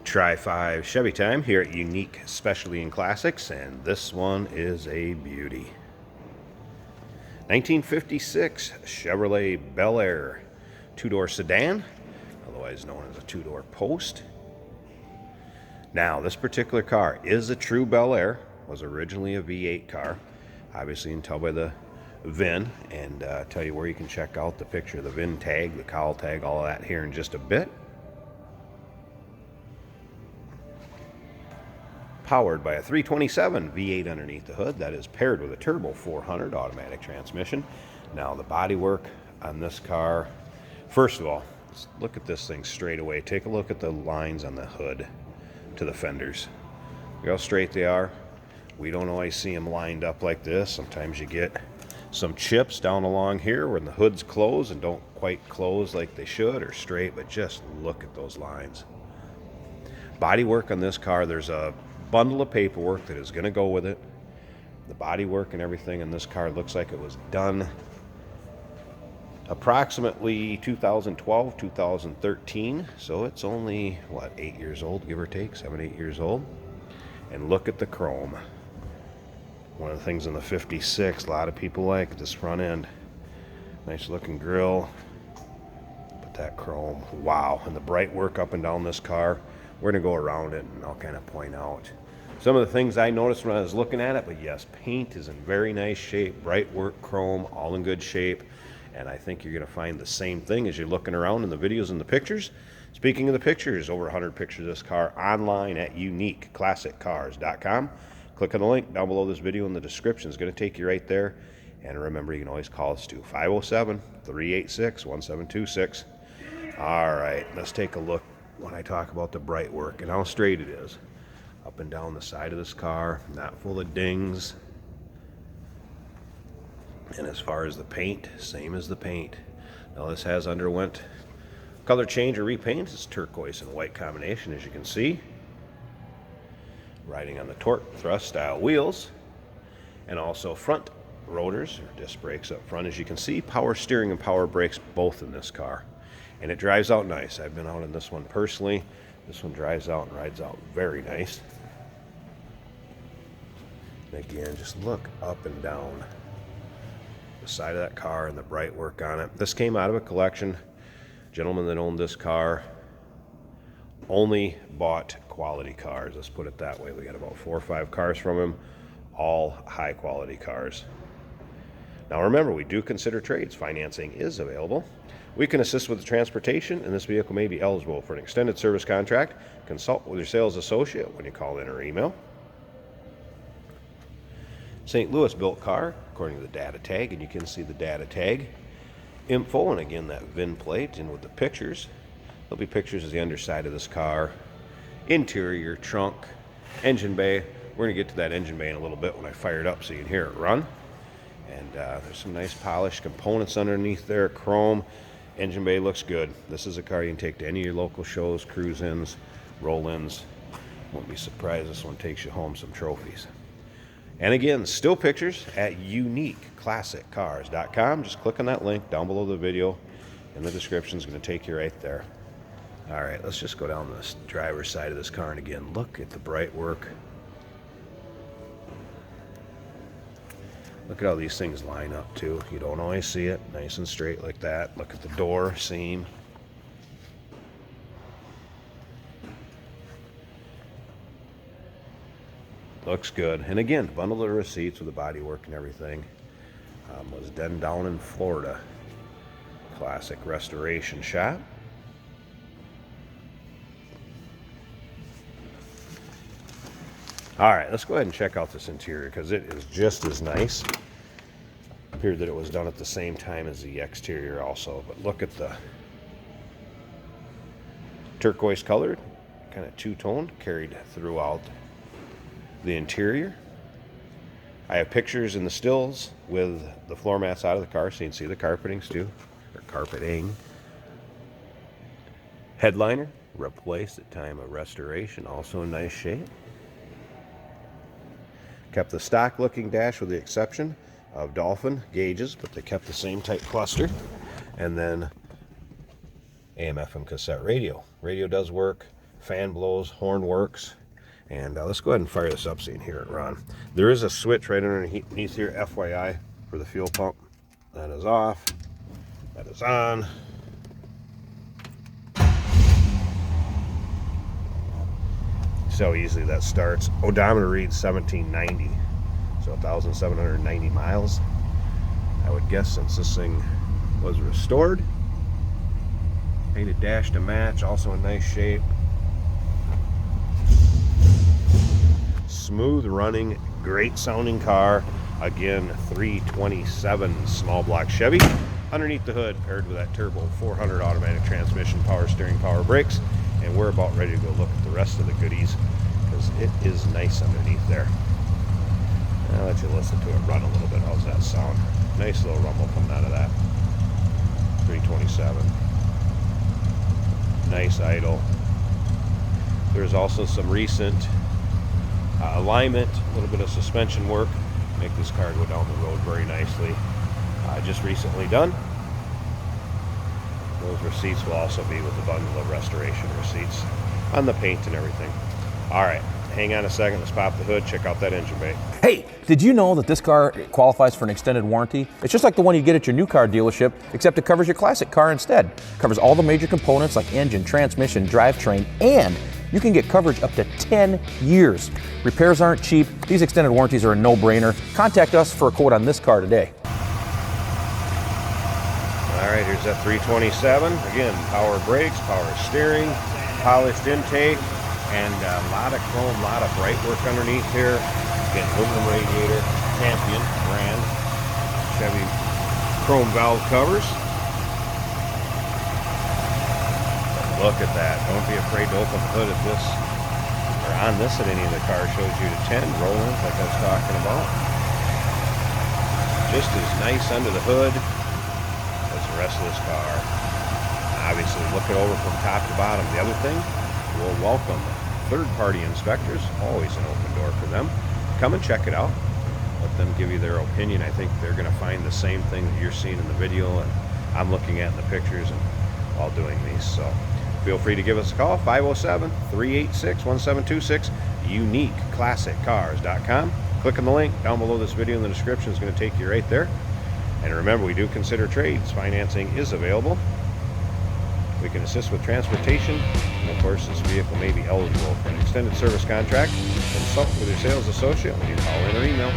Try 5 Chevy time here at Unique Specialty and Classics, and this one is a beauty. 1956 Chevrolet Bel Air two-door sedan, otherwise known as a two-door post. Now, this particular car is a true Bel Air, was originally a V8 car. Obviously, you can tell by the VIN, and tell you where you can check out the picture of the VIN tag, the cowl tag, all of that here in just a bit. Powered by a 327 V8 underneath the hood that is paired with a turbo 400 automatic transmission. Now, the bodywork on this car, first of all, let's look at this thing straight away. Take a look at the lines on the hood to the fenders. Look how straight they are. We don't always see them lined up like this. Sometimes you get some chips down along here when the hoods close and don't quite close like they should, or straight, but just look at those lines. Bodywork on this car, there's a bundle of paperwork that is going to go with it. The bodywork and everything in this car looks like it was done approximately 2012, 2013. So it's only, what, 8 years old, give or take, 7, 8 years old. And look at the chrome. One of the things in the 56 a lot of people like, this front end. Nice looking grille. But that chrome, wow. And the bright work up and down this car. We're going to go around it and I'll kind of point out some of the things I noticed when I was looking at it. But yes, paint is in very nice shape, bright work, chrome, all in good shape. And I think you're going to find the same thing as you're looking around in the videos and the pictures. Speaking of the pictures, over 100 pictures of this car online at uniqueclassiccars.com. Click on the link down below this video in the description. It's going to take you right there. And remember, you can always call us to 507-386-1726. All right, let's take a look when I talk about the bright work and how straight it is. Up and down the side of this car, not full of dings. And as far as the paint, same as the paint. Now this has underwent color change or repaint. It's turquoise and white combination, as you can see. Riding on the torque thrust style wheels, and also front rotors or disc brakes up front, as you can see. Power steering and power brakes both in this car. And it drives out nice. I've been out in this one personally. This one drives out and rides out very nice. And again, just look up and down the side of that car and the bright work on it. This came out of a collection. Gentleman that owned this car only bought quality cars. Let's put it that way. We got about 4 or 5 cars from him, all high quality cars. Now remember, we do consider trades. Financing is available. We can assist with the transportation, and this vehicle may be eligible for an extended service contract. Consult with your sales associate when you call in or email. St. Louis built car, according to the data tag, and you can see the data tag info, and again that VIN plate, and with the pictures. There'll be pictures of the underside of this car, interior, trunk, engine bay. We're going to get to that engine bay in a little bit when I fire it up so you can hear it run. And there's some nice polished components underneath there, chrome. Engine bay looks good. This is a car you can take to any of your local shows, cruise-ins, roll-ins. Won't be surprised this one takes you home some trophies. And again, still pictures at uniqueclassiccars.com. Just click on that link down below the video in the description. It's going to take you right there. All right, let's just go down the driver's side of this car, and again, look at the bright work. Look at how these things line up too. You don't always see it nice and straight like that. Look at the door seam. Looks good. And again, bundle of receipts with the bodywork and everything. Was done down in Florida. Classic restoration shop. All right, let's go ahead and check out this interior because it is just as nice. Appeared that it was done at the same time as the exterior also, but look at the turquoise colored, kind of two-toned, carried throughout the interior. I have pictures in the stills with the floor mats out of the car so you can see the carpetings too, or carpeting. Headliner replaced at time of restoration, also in nice shape. Kept the stock looking dash with the exception of dolphin gauges, but they kept the same type cluster. And then AM/FM cassette radio. Radio does work. Fan blows, horn works. And let's go ahead and fire this up so you can hear it run. There is a switch right underneath here, FYI, for the fuel pump. That is off. That is on. See how easily that starts. Odometer reads 1790, so 1,790 miles. I would guess since this thing was restored. Painted dash to match, also in nice shape. Smooth running, great sounding car. Again, 327 small block Chevy. Underneath the hood, paired with that turbo 400 automatic transmission, power steering, power brakes. And we're about ready to go look at the rest of the goodies because it is nice underneath there. I'll let you listen to it run a little bit. How's that sound? Nice little rumble coming out of that. 327. Nice idle. There's also some recent alignment, a little bit of suspension work, make this car go down the road very nicely. Just recently done. Those receipts will also be with the bundle of restoration receipts on the paint and everything. All right, hang on a second. Let's pop the hood, check out that engine bay. Hey, did you know that this car qualifies for an extended warranty? It's just like the one you get at your new car dealership, except it covers your classic car instead. It covers all the major components like engine, transmission, drivetrain, and you can get coverage up to 10 years. Repairs aren't cheap. These extended warranties are a no-brainer. Contact us for a quote on this car today. All right, here's that 327. Again, power brakes, power steering, polished intake, and a lot of chrome, a lot of bright work underneath here. Again, aluminum radiator, Champion brand, Chevy chrome valve covers. Look at that. Don't be afraid to open the hood at this, or on this at any of the cars. Shows you to 10 roll-ins like I was talking about. Just as nice under the hood as the rest of this car. Obviously, look it over from top to bottom. The other thing, we'll welcome third-party inspectors. Always an open door for them. Come and check it out. Let them give you their opinion. I think they're going to find the same thing that you're seeing in the video and I'm looking at in the pictures and while doing these. So feel free to give us a call, 507-386-1726, uniqueclassiccars.com. Click on the link down below this video in the description. It's going to take you right there. And remember, we do consider trades. Financing is available. We can assist with transportation. And of course, this vehicle may be eligible for an extended service contract. Consult with your sales associate when you call in or email.